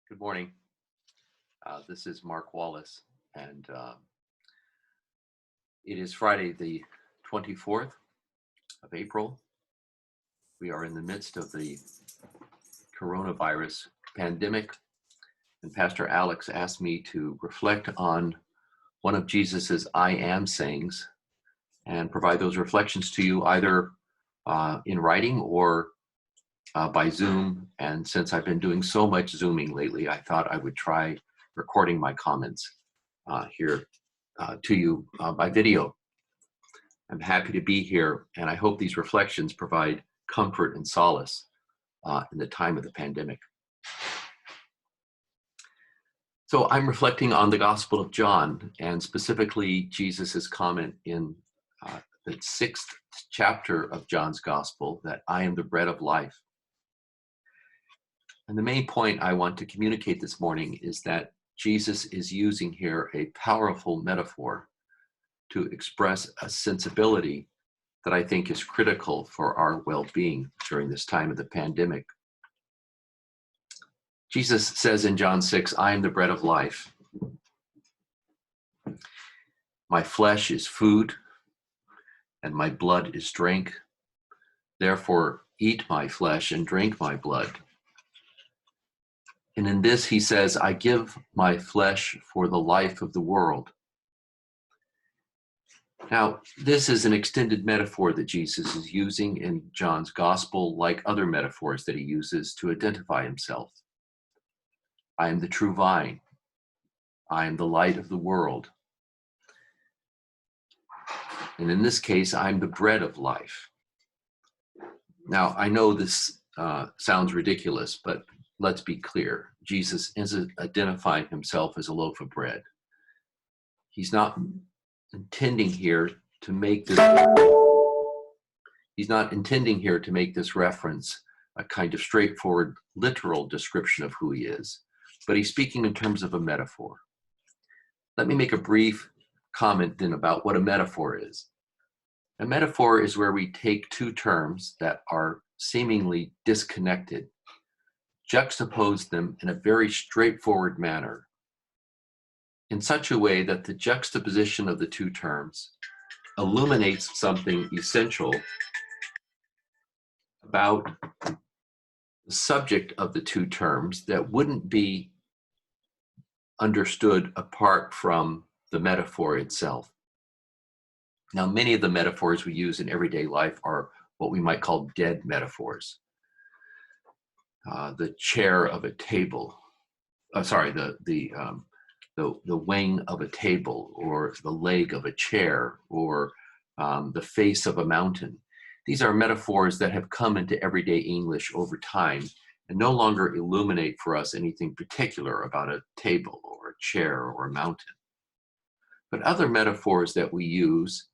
Good morning. This is Mark Wallace, and it is Friday, the 24th of April. We are in the midst of the coronavirus pandemic, and Pastor Alex asked me to reflect on one of Jesus's I am sayings and provide those reflections to you either in writing or by Zoom. And since I've been doing so much Zooming lately, I thought I would try recording my comments here to you by video. I'm happy to be here, and I hope these reflections provide comfort and solace in the time of the pandemic. So I'm reflecting on the Gospel of John, and specifically Jesus's comment in the 6th chapter of John's Gospel that I am the bread of life. And the main point I want to communicate this morning is that Jesus is using here a powerful metaphor to express a sensibility that I think is critical for our well-being during this time of the pandemic. Jesus says in John 6, I am the bread of life. My flesh is food, and my blood is drink. Therefore, eat my flesh and drink my blood. And in this, he says, I give my flesh for the life of the world. Now, this is an extended metaphor that Jesus is using in John's gospel, like other metaphors that he uses to identify himself. I am the true vine. I am the light of the world. And in this case, I'm the bread of life. Now, I know this sounds ridiculous, but let's be clear. Jesus isn't identifying himself as a loaf of bread. He's not intending here to make this reference a kind of straightforward literal description of who he is, but he's speaking in terms of a metaphor. Let me make a brief comment then about what a metaphor is. A metaphor is where we take two terms that are seemingly disconnected, juxtapose them in a very straightforward manner, in such a way that the juxtaposition of the two terms illuminates something essential about the subject of the two terms that wouldn't be understood apart from the metaphor itself. Now, many of the metaphors we use in everyday life are what we might call dead metaphors. The chair of a table, the wing of a table, or the leg of a chair, or the face of a mountain. These are metaphors that have come into everyday English over time and no longer illuminate for us anything particular about a table or a chair or a mountain. But other metaphors that we use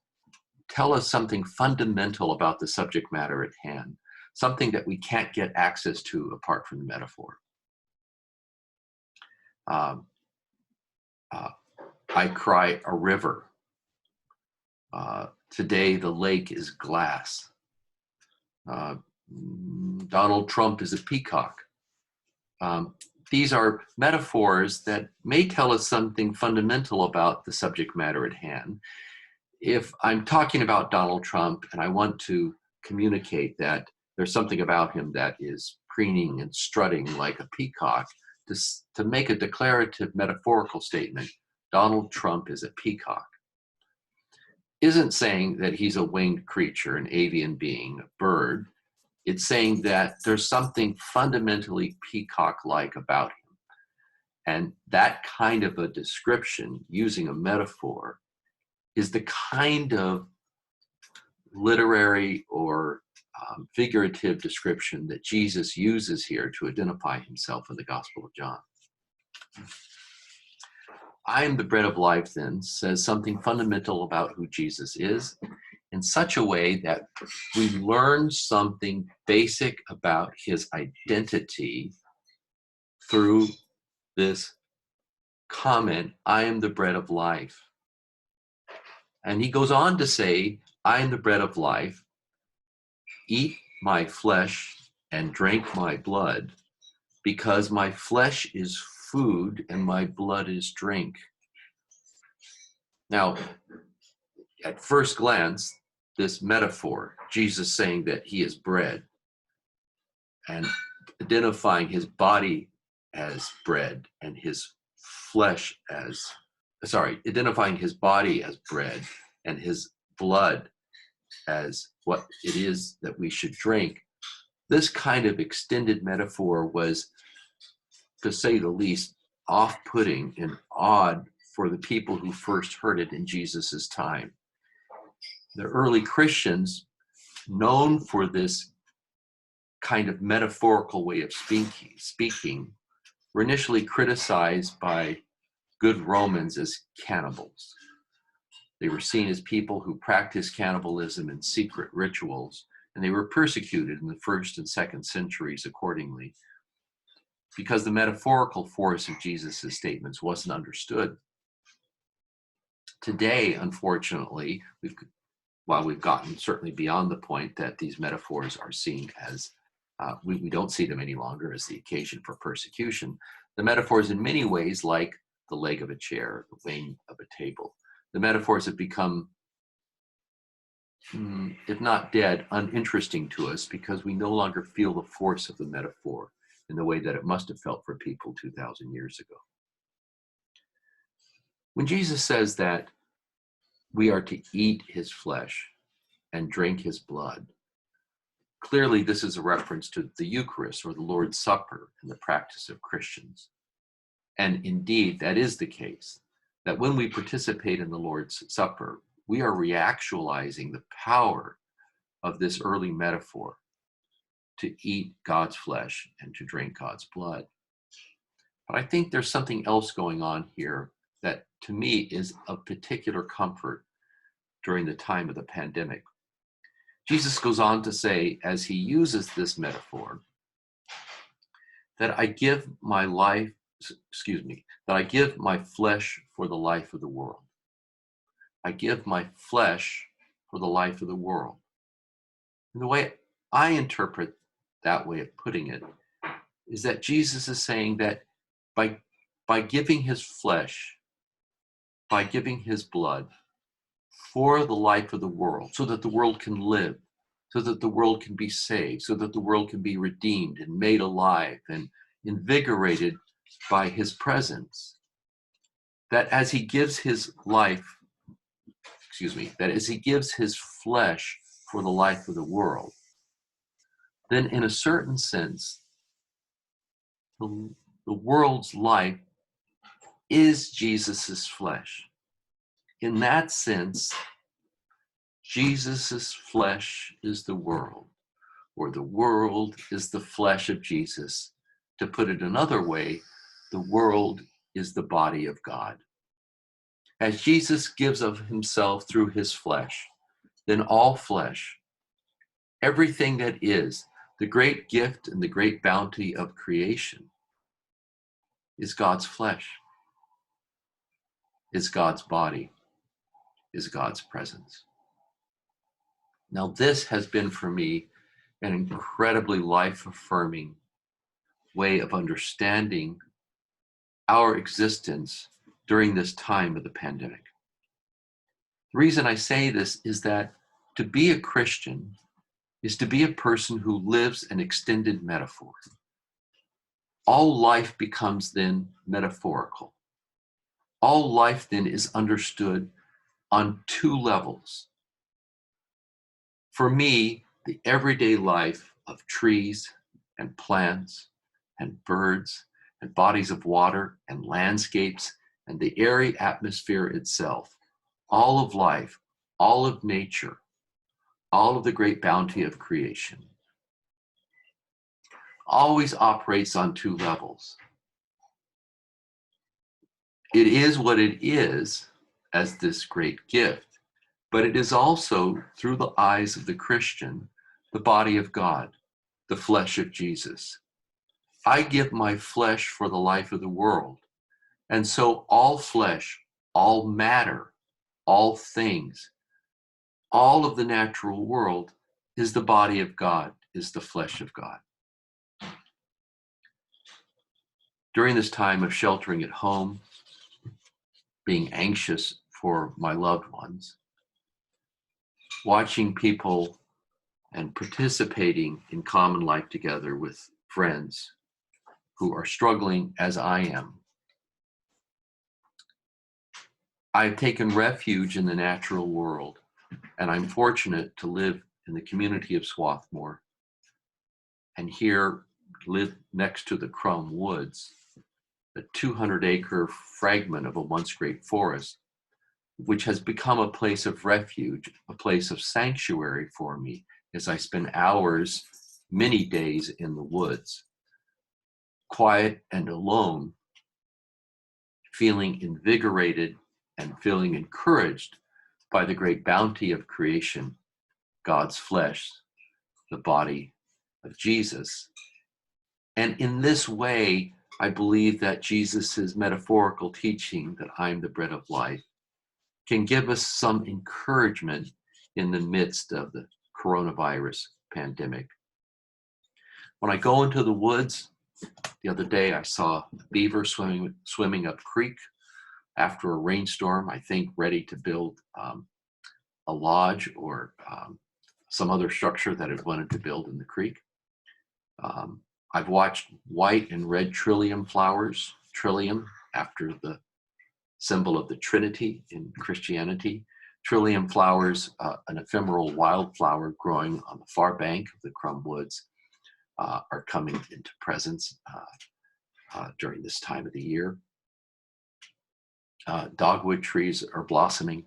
tell us something fundamental about the subject matter at hand, something that we can't get access to apart from the metaphor. I cry a river. Today the lake is glass. Donald Trump is a peacock. These are metaphors that may tell us something fundamental about the subject matter at hand. If I'm talking about Donald Trump and I want to communicate that there's something about him that is preening and strutting like a peacock, to make a declarative metaphorical statement, Donald Trump is a peacock, isn't saying that he's a winged creature, an avian being, a bird. It's saying that there's something fundamentally peacock-like about him. And that kind of a description, using a metaphor, is the kind of literary or figurative description that Jesus uses here to identify himself in the Gospel of John. I am the bread of life, then, says something fundamental about who Jesus is in such a way that we learn something basic about his identity through this comment, I am the bread of life. And he goes on to say, I am the bread of life. Eat my flesh and drink my blood, because my flesh is food and my blood is drink. Now, at first glance, this metaphor, Jesus saying that he is bread and identifying his body as bread and his flesh as, identifying his body as bread and his blood as what it is that we should drink. This kind of extended metaphor was, to say the least, off-putting and odd for the people who first heard it in Jesus's time. The early Christians, known for this kind of metaphorical way of speaking, were initially criticized by good Romans as cannibals. They were seen as people who practiced cannibalism and secret rituals, and they were persecuted in the 1st and 2nd centuries accordingly, because the metaphorical force of Jesus' statements wasn't understood. Today, unfortunately, while we've gotten certainly beyond the point that these metaphors are seen as, we don't see them any longer as the occasion for persecution, the metaphors in many ways, like the leg of a chair, the wing of a table, the metaphors have become, if not dead, uninteresting to us because we no longer feel the force of the metaphor in the way that it must have felt for people 2,000 years ago. When Jesus says that we are to eat his flesh and drink his blood, clearly this is a reference to the Eucharist or the Lord's Supper and the practice of Christians. And indeed, that is the case, that when we participate in the Lord's Supper, we are reactualizing the power of this early metaphor to eat God's flesh and to drink God's blood. But I think there's something else going on here that to me is of particular comfort during the time of the pandemic. Jesus goes on to say, as he uses this metaphor, that I give my flesh for the life of the world. I give my flesh for the life of the world. And the way I interpret that way of putting it is that Jesus is saying that by giving his flesh, by giving his blood for the life of the world, so that the world can live, so that the world can be saved, so that the world can be redeemed and made alive and invigorated by his presence, that as he gives his flesh for the life of the world, then in a certain sense, the world's life is Jesus's flesh. In that sense, Jesus's flesh is the world, or the world is the flesh of Jesus. To put it another way, the world is the body of God. As Jesus gives of himself through his flesh, then all flesh, everything that is, the great gift and the great bounty of creation, is God's flesh, is God's body, is God's presence. Now, this has been for me an incredibly life-affirming way of understanding our existence during this time of the pandemic. The reason I say this is that to be a Christian is to be a person who lives an extended metaphor. All life becomes then metaphorical. All life then is understood on two levels. For me, the everyday life of trees and plants and birds and bodies of water and landscapes and the airy atmosphere itself, all of life, all of nature, all of the great bounty of creation, always operates on two levels. It is what it is as this great gift, but it is also, through the eyes of the Christian, the body of God, the flesh of Jesus. I give my flesh for the life of the world. And so all flesh, all matter, all things, all of the natural world is the body of God, is the flesh of God. During this time of sheltering at home, being anxious for my loved ones, watching people and participating in common life together with friends who are struggling as I am. I've taken refuge in the natural world, and I'm fortunate to live in the community of Swarthmore and here live next to the Crum Woods, a 200-acre fragment of a once great forest, which has become a place of refuge, a place of sanctuary for me as I spend hours, many days in the woods, quiet and alone, feeling invigorated and feeling encouraged by the great bounty of creation, God's flesh, the body of Jesus. And in this way, I believe that Jesus's metaphorical teaching that I'm the bread of life can give us some encouragement in the midst of the coronavirus pandemic. When I go into the woods, the other day I saw a beaver swimming up creek after a rainstorm, I think ready to build a lodge or some other structure that it wanted to build in the creek. I've watched white and red trillium flowers, trillium after the symbol of the Trinity in Christianity. Trillium flowers, an ephemeral wildflower growing on the far bank of the Crum Woods, are coming into presence during this time of the year. Dogwood trees are blossoming,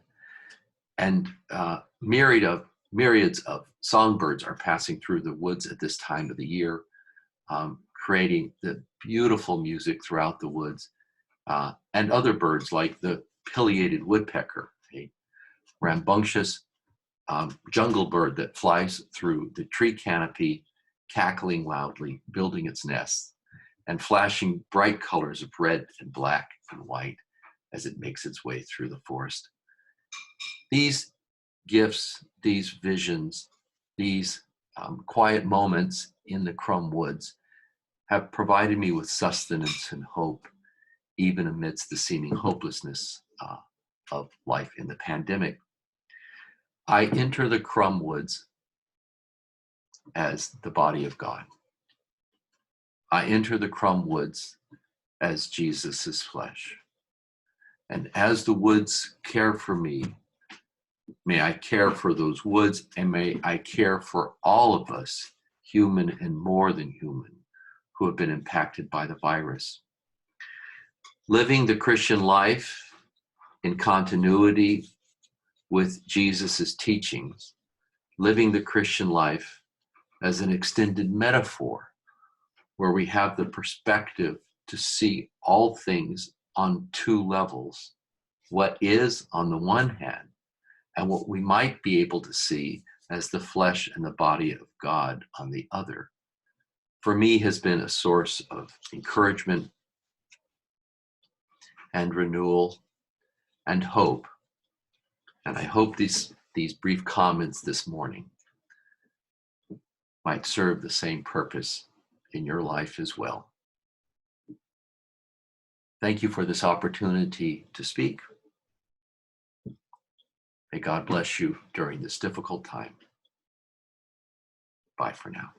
and myriads of songbirds are passing through the woods at this time of the year, creating the beautiful music throughout the woods, and other birds like the pileated woodpecker, a rambunctious jungle bird that flies through the tree canopy, cackling loudly, building its nest, and flashing bright colors of red and black and white as it makes its way through the forest. These gifts, these visions, these quiet moments in the Crum Woods have provided me with sustenance and hope, even amidst the seeming hopelessness of life in the pandemic. I enter the Crum Woods as the body of God. I enter the Crum Woods as Jesus's flesh. And as the woods care for me, may I care for those woods, and may I care for all of us, human and more than human, who have been impacted by the virus. Living the Christian life in continuity with Jesus's teachings, living the Christian life as an extended metaphor, where we have the perspective to see all things on two levels, what is on the one hand, and what we might be able to see as the flesh and the body of God on the other, for me has been a source of encouragement and renewal and hope. And I hope these brief comments this morning might serve the same purpose in your life as well. Thank you for this opportunity to speak. May God bless you during this difficult time. Bye for now.